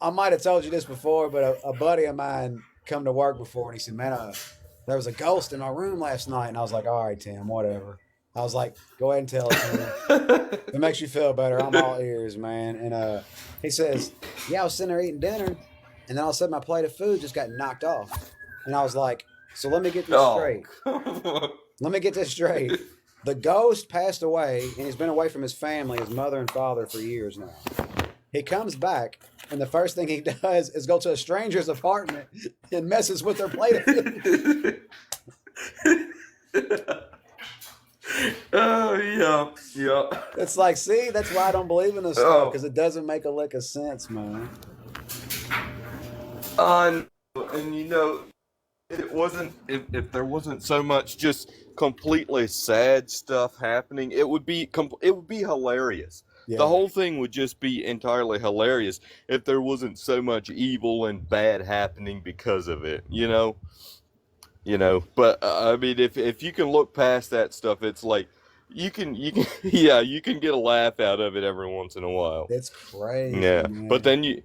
I might have told you this before, but a buddy of mine come to work before, and he said, "Man, there was a ghost in our room last night." And I was like, "All right, Tim, whatever." I was like, "Go ahead and tell it to me. If it makes you feel better, I'm all ears, man." And he says, "Yeah, I was sitting there eating dinner, and then all of a sudden my plate of food just got knocked off." And I was like, "So let me get this Oh, straight. come on. Let me get this straight. The ghost passed away, and he's been away from his family, his mother and father, for years now. He comes back, and the first thing he does is go to a stranger's apartment and messes with their plate of food." Oh, yeah, yeah. It's like, see, that's why I don't believe in this stuff, Oh, because it doesn't make a lick of sense, man. and it wasn't if there wasn't so much just completely sad stuff happening, it would be hilarious. The Yeah, whole thing would just be entirely hilarious if there wasn't so much evil and bad happening because of it. But I mean, if you can look past that stuff, it's like you can yeah, you can get a laugh out of it every once in a while. it's crazy, Yeah, but man. then you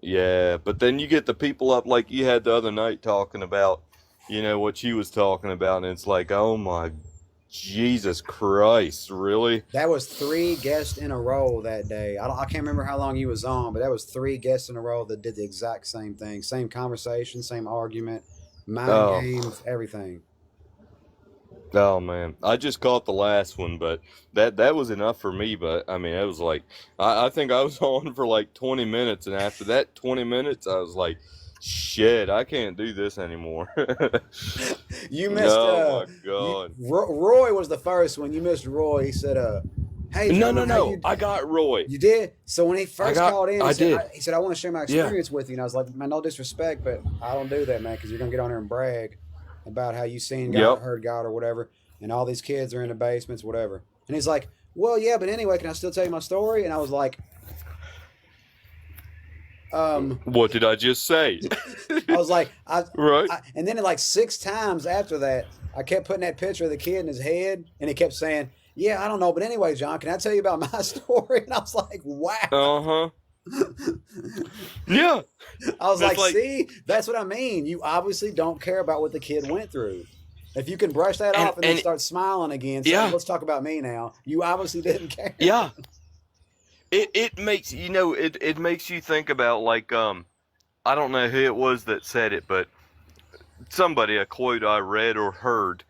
yeah, but then you get the people up like you had the other night talking about, what she was talking about, and it's like, oh my Jesus Christ, really? That was three guests in a row that day. I can't remember how long you was on, but that was three guests in a row that did the exact same thing, same conversation, same argument, mind Oh, games, everything. oh man, I just caught the last one, but that was enough for me. But I mean, it was like I think I was on for like 20 minutes, and after that 20 minutes, I was like, shit, I can't do this anymore. You missed Oh my you God. Roy was the first one. You missed Roy. He said, "Hey No, no, John, how no. you?" I got Roy. You did. So when he first called in, I did. he said, "I want to share my Yeah. experience with you." And I was like, "Man, no disrespect, but I don't do that, man, because you're gonna get on there and brag about how you seen God, Yep. heard God, or whatever, and all these kids are in the basements, whatever." And he's like, "Well, yeah, but anyway, can I still tell you my story?" And I was like, um, What did I just say? I was like, Right? and then like six times after that, I kept putting that picture of the kid in his head, and he kept saying, "Yeah, I don't know, but anyway, John, can I tell you about my story?" And I was like, "Wow." Uh huh. Yeah. I was It's like, like, "See, that's what I mean. You obviously don't care about what the kid went through. If you can brush that and off and then and start smiling again, say, yeah, let's talk about me now. You obviously didn't care." yeah. It makes it makes you think about like I don't know who it was that said it, but somebody, a quote I read or heard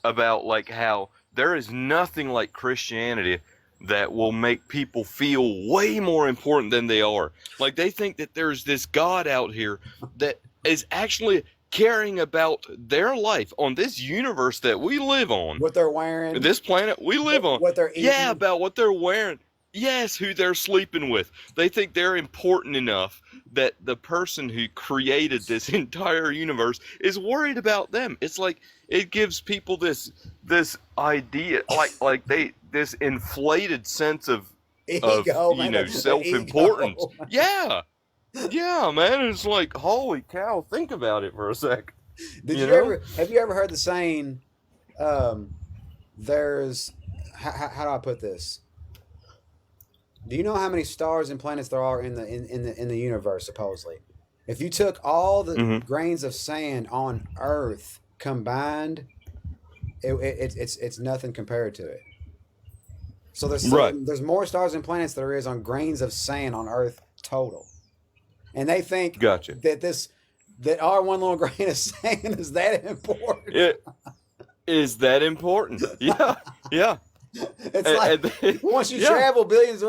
about like how there is nothing like Christianity that will make people feel way more important than they are. Like they think that there's this God out here that is actually caring about their life on this universe that we live on, What they're wearing, this planet we live on. what they're Yeah, eating. about what they're wearing. Yes, who they're sleeping with. They think they're important enough that the person who created this entire universe is worried about them. It's like it gives people this idea, like they this inflated sense of Ego, man, the self-importance. ego. Yeah, yeah, man. It's like holy cow. Think about it for a sec. Did You you know? ever, have you ever heard the saying, um, there's, how do I put this? Do you know how many stars and planets there are in the universe, supposedly? If you took all the Hmm. grains of sand on Earth combined, it's nothing compared to it. So Right. there's more stars and planets there is on grains of sand on Earth total, and they think Gotcha. that that our one little grain of sand is that important. It is that important. Yeah. Yeah. It's like once you Yeah. travel billions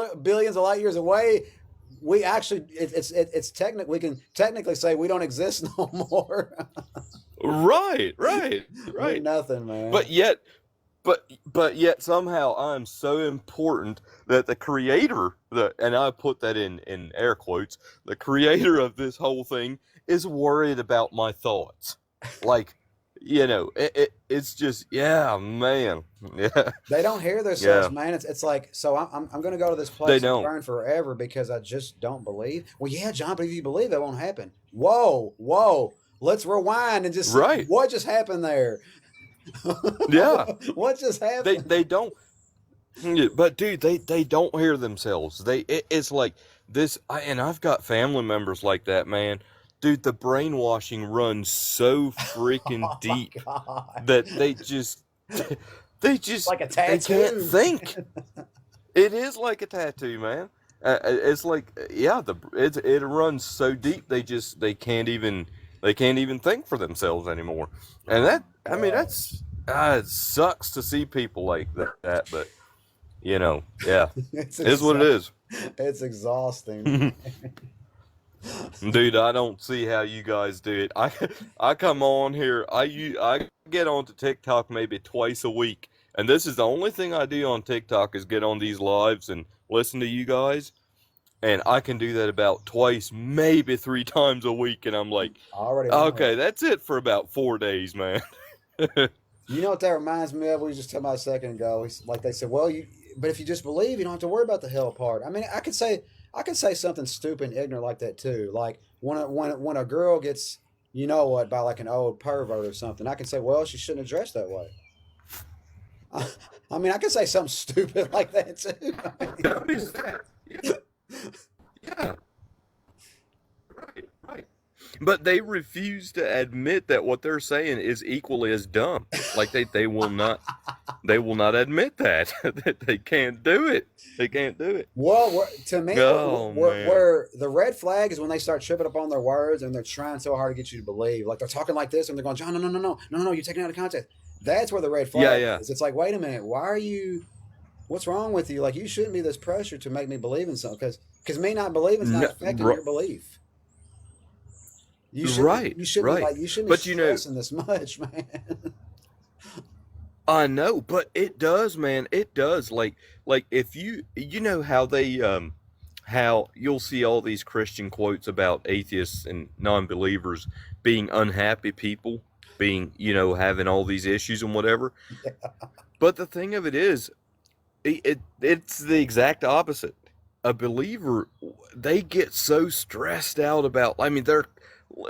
of light years away, we actually it's technical. We can technically say we don't exist no more. Right. Right. We're Right. nothing, man. But yet, but yet somehow I'm so important that the creator, and I put that in air quotes, the creator of this whole thing is worried about my thoughts. Like, it's just yeah, man. Yeah. They don't hear themselves, Yeah. man. It's like, so I'm going to go to this They place and don't. burn forever because I just don't believe. Well, yeah, John, but if you believe, it won't happen. Whoa, whoa. Let's rewind and just see Right. what just happened there. Yeah. What just They happened? they don't Yeah, but dude, they don't hear themselves. It's like this, and I've got family members like that, man. Dude, the brainwashing runs so freaking Oh my deep God. that they just Like a they can't tattoo. think. It is like a tattoo, man. It's like yeah, it runs so deep they can't even think for themselves anymore. And Oh that my I mean God. that's it sucks to see people like that, but yeah, It's it is what it exa- is. it's exhausting, man. Dude, I don't see how you guys do it. I come on here. I get onto TikTok maybe twice a week, and this is the only thing I do on TikTok is get on these lives and listen to you guys. And I can do that about twice, maybe three times a week, and I'm like, I already know. okay, that's it for about 4 days, man. You know what that reminds me of? We were just talking about a second ago. Like they said, well, but if you just believe, you don't have to worry about the hell part. I mean, I could say something stupid and ignorant like that too. Like when a girl gets, you know what, by like an old pervert or something, I can say, well, she shouldn't have dressed that way. I mean, I can say something stupid like that too. I mean, What is that? Yeah, yeah, right, right. But they refuse to admit that what they're saying is equally as dumb. Like they will not admit that that they can't do it. They can't do it. well, to me, Oh man. where the red flag is when they start tripping up on their words and they're trying so hard to get you to believe. Like they're talking like this and they're going, John, no, no, no, no, no, no, no, you're taking it out of context. That's where the red Yeah, flag yeah. is. It's like, wait a minute, why are you? What's wrong with you? Like you shouldn't be this pressure to make me believe in something because me not believing is not No, affecting your belief. right, You shouldn't be right. like you shouldn't be But stressing this much, man. I know, but it does, man. It does. Like if you know how they how you'll see all these Christian quotes about atheists and non-believers being unhappy people, being, having all these issues and whatever. But the thing of it is, it's the exact opposite. A believer, they get so stressed out about, I mean,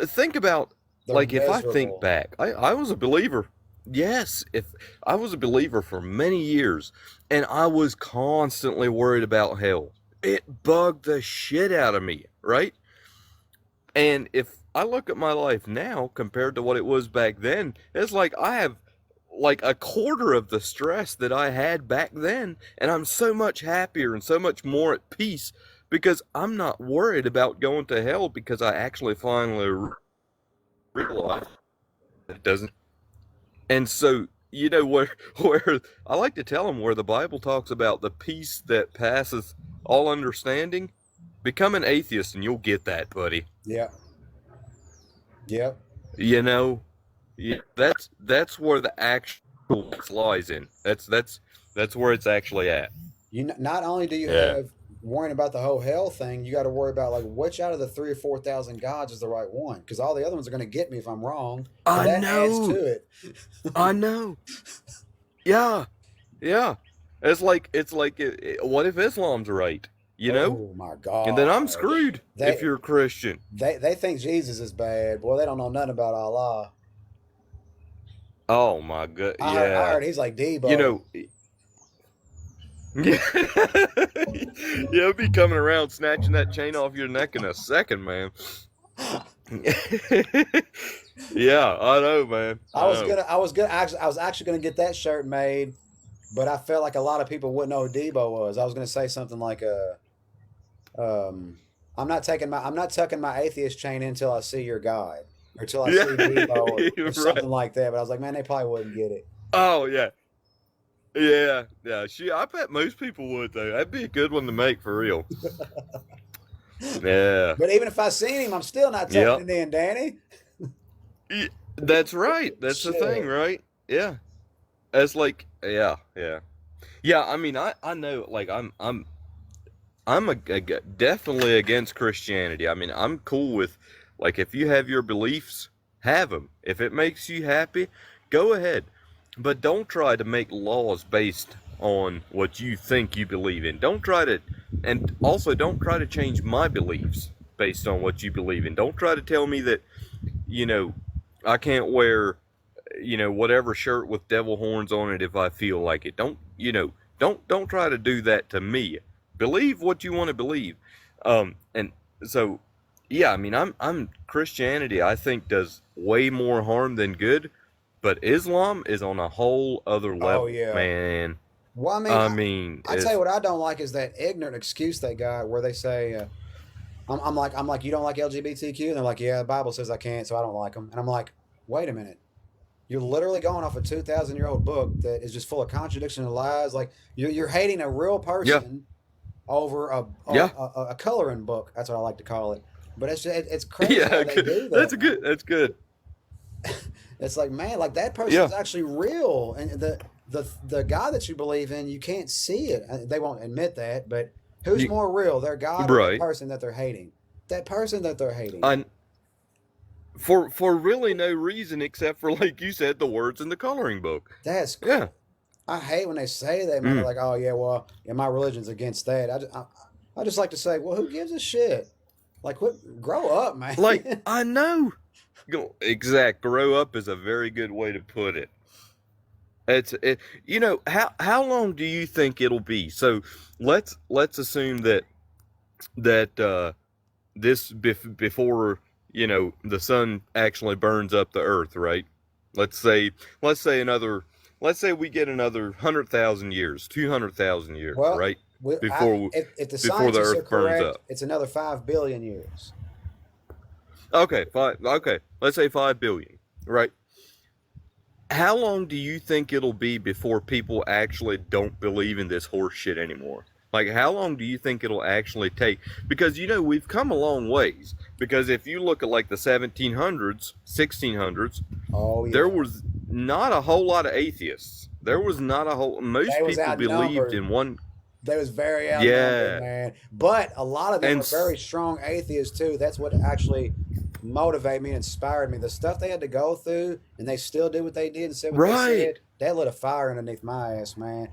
think about, They're like, if I think miserable. back, I was a believer. Yes, if I was a believer for many years, and I was constantly worried about hell. It bugged the shit out of me, right? And if I look at my life now compared to what it was back then, it's like I have like a quarter of the stress that I had back then, and I'm so much happier and so much more at peace because I'm not worried about going to hell because I actually finally realized it doesn't. And so, where where I like to tell them where the Bible talks about the peace that passeth all understanding, become an atheist and you'll get that, buddy. Yeah, yeah. You know, yeah, that's where the actual lies in. That's where it's actually at. Not only do you Yeah. have worrying about the whole hell thing, you got to worry about like which out of the 3 or 4 thousand gods is the right one because all the other ones are going to get me if I'm wrong, and I that adds to know. it. I know. Yeah. Yeah. It's like what if Islam's right? You know? Oh my And then I'm God, screwed if they you're a Christian. they think Jesus is bad. Boy, they don't know nothing about Allah. Oh my god. I Yeah. heard he's like You Debo. know, yeah. Yeah, I'll be coming around snatching that chain off your neck in a second, man. Yeah, I know, man. I know. I was actually gonna get that shirt made, but I felt like a lot of people wouldn't know who Debo was. I was gonna say something like, I'm not tucking my atheist chain until I see your God, or till I see Yeah, Debo, or you're right. something like that. But I was like, man, they probably wouldn't get it. Oh yeah, yeah, yeah. I bet most people would though. That'd be a good one to make for real. Yeah, But even if I seen him, I'm still not tucking yep. it in, Danny. That's right. That's the thing, Shit. right? Yeah. It's like, yeah, yeah, yeah. I mean, I know, like, definitely against Christianity. I mean, I'm cool with, like, if you have your beliefs, have them. If it makes you happy, go ahead. But don't try to make laws based on what you think you believe in. Don't try to, and also don't try to change my beliefs based on what you believe in. Don't try to tell me that, you know, I can't wear, whatever shirt with devil horns on it if I feel like it. Don't. Don't try to do that to me. Believe what you want to believe. And so, yeah, I mean, I'm Christianity, I think, does way more harm than good, but Islam is on a whole other Oh level, yeah. man. Well, I mean, I mean, I tell you it's what I don't like is that ignorant excuse they got where they say, I'm like, you don't like LGBTQ? And they're like, yeah, the Bible says I can't, so I don't like them. And I'm like, wait a minute. You're literally going off a 2,000-year-old book that is just full of contradiction and lies. Like you're hating a real yeah, person over yeah, a coloring book. That's what I like to call it. But it's crazy how yeah. they do That's that, good. man. That's good. It's like, man, like that Yeah, person's actually real, and the God that you believe in, you can't see it. They won't admit that, but who's you, more real, their God or that right. person that they're hating? That person that they're hating. I for really no reason except for, like you said, the words in the coloring book. That's Yeah. I hate when they say that, man. They're Mm. like, oh yeah, well, yeah, my religion's against that. I just like to say, well, who gives a shit? Like, what? Grow up, man. Like, I know. Exact. Grow up is a very good way to put it. You know, how long do you think it'll be? So let's assume that before, the sun actually burns up the earth, right? Let's say let's say another let's say we get another 100,000 years, 200,000 years, Well, right? Before if the before the scientists are earth burns correct, up. it's another 5 billion years. Okay, five. Okay, let's say 5 billion, right? How long do you think it'll be before people actually don't believe in this horse shit anymore? Like, how long do you think it'll actually take? Because, we've come a long ways. Because if you look at, like, the 1700s, 1600s, Oh there yeah, was not a whole lot of atheists. There was not a whole, they most was people believed outnumbered. in one, They was very outnumbered, yeah. man. But a lot of them And, were very strong atheists too. That's what actually motivated me and inspired me. The stuff they had to go through, and they still did what they did and said what they right. said. That lit a fire underneath my ass, man.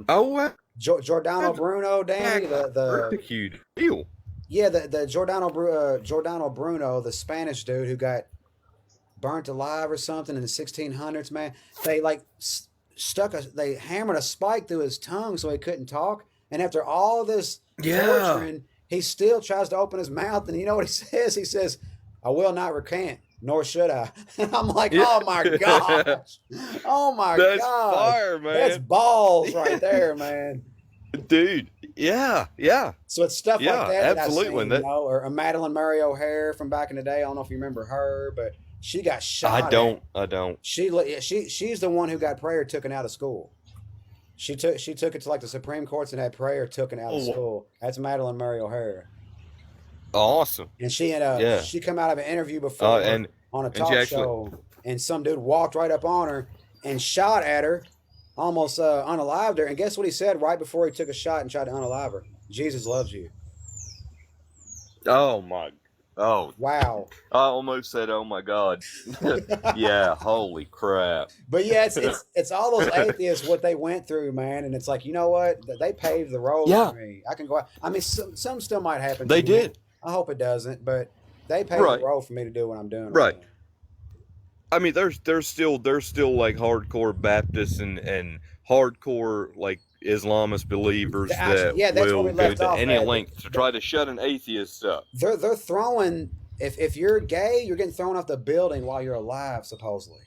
Oh, Giordano I've, Bruno, Danny, heard the a huge deal. yeah, the Giordano Bruno, the Spanish dude who got burnt alive or something in the 1600s, man. They like they hammered a spike through his tongue so he couldn't talk. And after all this Yeah. torturing, he still tries to open his mouth. And you know what he says? He says, I will not recant, nor should I. And I'm like, Yeah. oh my gosh. Oh my That's gosh. fire, That's man. balls right there, man. Dude. Yeah, yeah, So it's stuff like yeah, that I've absolutely. seen, And that or a Madeline Murray O'Hare from back in the day. I don't know if you remember her, but she got I shot at. don't, I don't. She's the one who got prayer taken out of school. She took it to like the Supreme Courts and had prayer taken out of Oh, school. That's Madeline Murray O'Hare, awesome. and Yeah. she come out of an interview before And on a she talk actually, show, and some dude walked right up on her and shot at her, almost unalived her. And guess what he said right before he took a shot and tried to unalive her? Jesus loves you. oh my, oh, Wow. I almost said, oh my God. Yeah, holy crap. But yeah, it's all those atheists what they went through, man, and it's like, you know what? They paved the road Yeah, for me. I can go out. I mean, some still might happen to they me. did. I hope it doesn't, but they paved the Right, road for me to do what I'm doing right right. now. I mean, there's still like hardcore Baptists and hardcore like Islamist believers Actually, that yeah, that's where will we go left to off any at. length to try to shut an atheist up. They're throwing if you're gay, you're getting thrown off the building while you're alive, supposedly.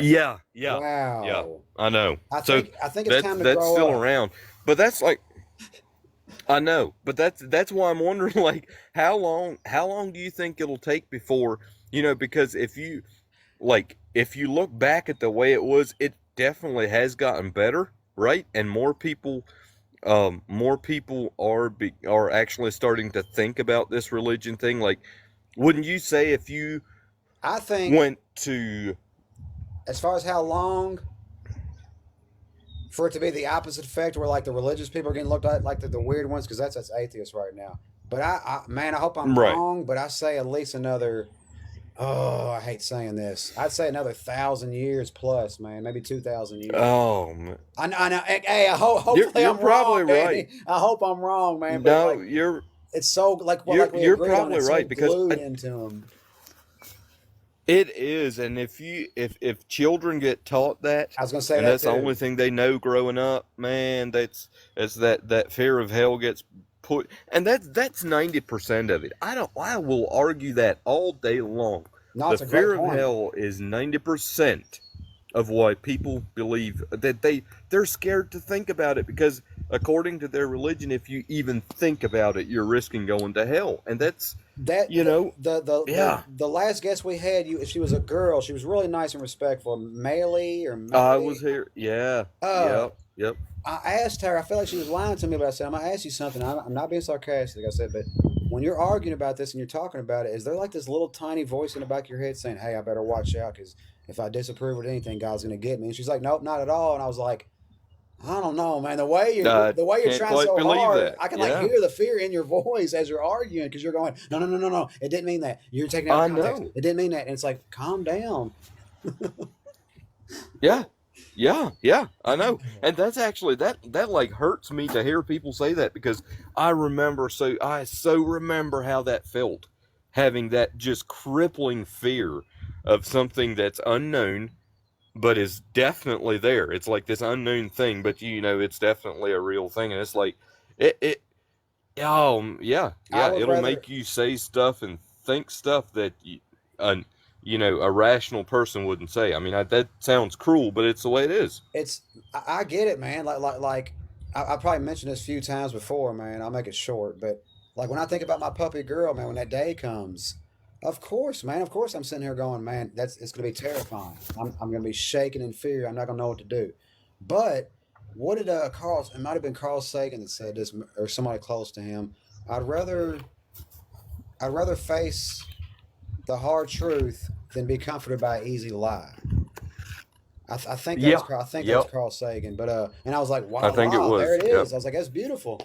Yeah, yeah, yeah. Wow. I know. I So think I think it's that's time to that's grow still up. around, but that's like I know, but that's why I'm wondering, like, how long do you think it'll take before, because if you look back at the way it was, it definitely has gotten better, right? And more people are actually starting to think about this religion thing. Like, wouldn't you say if you I think went to as far as how long for it to be the opposite effect where like the religious people are getting looked at like the weird ones because that's atheists right now. But man, I hope I'm right? wrong, but I say at least another, oh, I hate saying this, I'd say another 1,000 years plus, man, maybe 2,000 years. Oh, man. I know. Hey, You're hopefully you're I'm wrong, probably Danny. right. I hope I'm wrong, man. But No, like, you're it's so like you're like we you're agreed on. probably It's so right because glued into them. It is, and if children get taught that, I was gonna say and that that's the too. only thing they know growing up, man, that's that fear of hell gets put, and that's 90% of it. I will argue that all day long. No, The it's a great fear of point. hell is 90% of why people believe that they're scared to think about it, because according to their religion, if you even think about it, you're risking going to hell, and that's That you know, yeah. the last guest we had, you she was a girl. She was really nice and respectful. Maylee or I was Maylee. here. Yeah. Uh, Yep. Yep. I asked her. I felt like she was lying to me, but I said, "I'm gonna ask you something. I'm not being sarcastic." I said, "But when you're arguing about this and you're talking about it, is there like this little tiny voice in the back of your head saying, 'Hey, I better watch out because if I disapprove of anything, God's gonna get me?'" And she's like, "Nope, not at all." And I was like, "I don't know, man. I The way you're can't trying quite so believe hard, that. I can like Yeah. hear the fear in your voice as you're arguing because you're going, no, no, no, no, no. It didn't mean that. You're taking it out I of context. know. It didn't mean that." And it's like, calm down. Yeah. Yeah. Yeah. I know. And that's actually that like hurts me to hear people say that, because I so remember how that felt, having that just crippling fear of something that's unknown but is definitely there. It's like this unknown thing, but it's definitely a real thing, and it's like it. Yeah, I yeah. would It'll rather. make you say stuff and think stuff that a rational person wouldn't say. I mean, that sounds cruel, but it's the way it is. It's I get it, man. Like I probably mentioned this a few times before, man. I'll make it short, but like when I think about my puppy girl, man, when that day comes, of course, man. Of course, I'm sitting here going, man, it's gonna be terrifying. I'm gonna be shaking in fear. I'm not gonna know what to do. But what did Carl? It might have been Carl Sagan that said this, or somebody close to him. I'd rather I'd rather face the hard truth than be comforted by an easy lie. I think that was Yeah. Carl. I think that was Yep. Carl Sagan. But and I was like, I wow, think it wow, there was. it Yep. is. I was like, that's beautiful.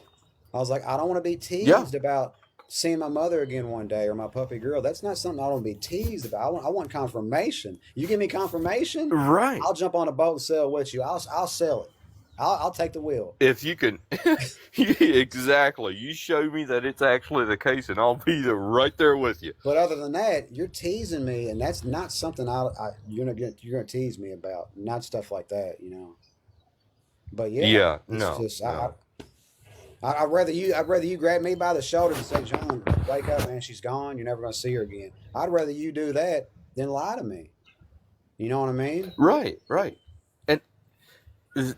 I was like, I don't want to be Yeah. teased about seeing my mother again one day or my puppy girl. That's not something I want to be teased about. I want confirmation. You give me confirmation, Right. I'll jump on a boat and sail with you. I'll sell it. I'll take the wheel. If you can, exactly. You show me that it's actually the case, and I'll be there, right there with you. But other than that, you're teasing me, and that's not something you're gonna tease me about. Not stuff like that. But yeah, Yeah. it's No. just No. I'd rather you grab me by the shoulder and say, "John, wake up, man. She's gone. You're never gonna see her again." I'd rather you do that than lie to me. You know what I mean? Right. Right. And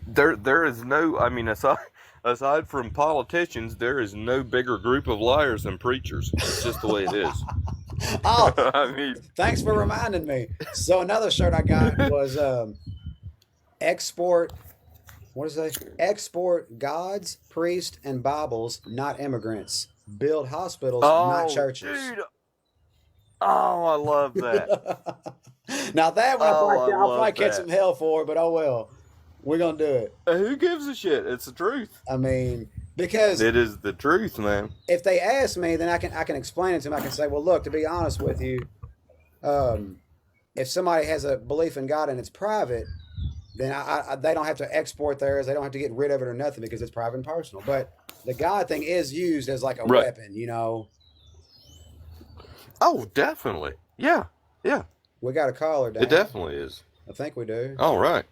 there is no. I mean, aside from politicians, there is no bigger group of liars than preachers. It's just the way it is. Oh, I mean, thanks for reminding me. So another shirt I got was export. What is it? Export gods, priests, and Bibles, not immigrants. Build hospitals, not oh, churches. dude. Oh, I love that. Now that one Oh, I I'll probably love catch that. some hell for, but oh well. We're gonna do it. Who gives a shit? It's the truth. I mean, because It is the truth, man. if they ask me, then I can explain it to them. I can say, well, look, to be honest with you, um, if somebody has a belief in God and it's private, then they don't have to export theirs. They don't have to get rid of it or nothing because it's private and personal. But the God thing is used as like a Right. weapon. Oh, definitely. Yeah. Yeah. We got a caller, Dan. It definitely is. I think we do. All right.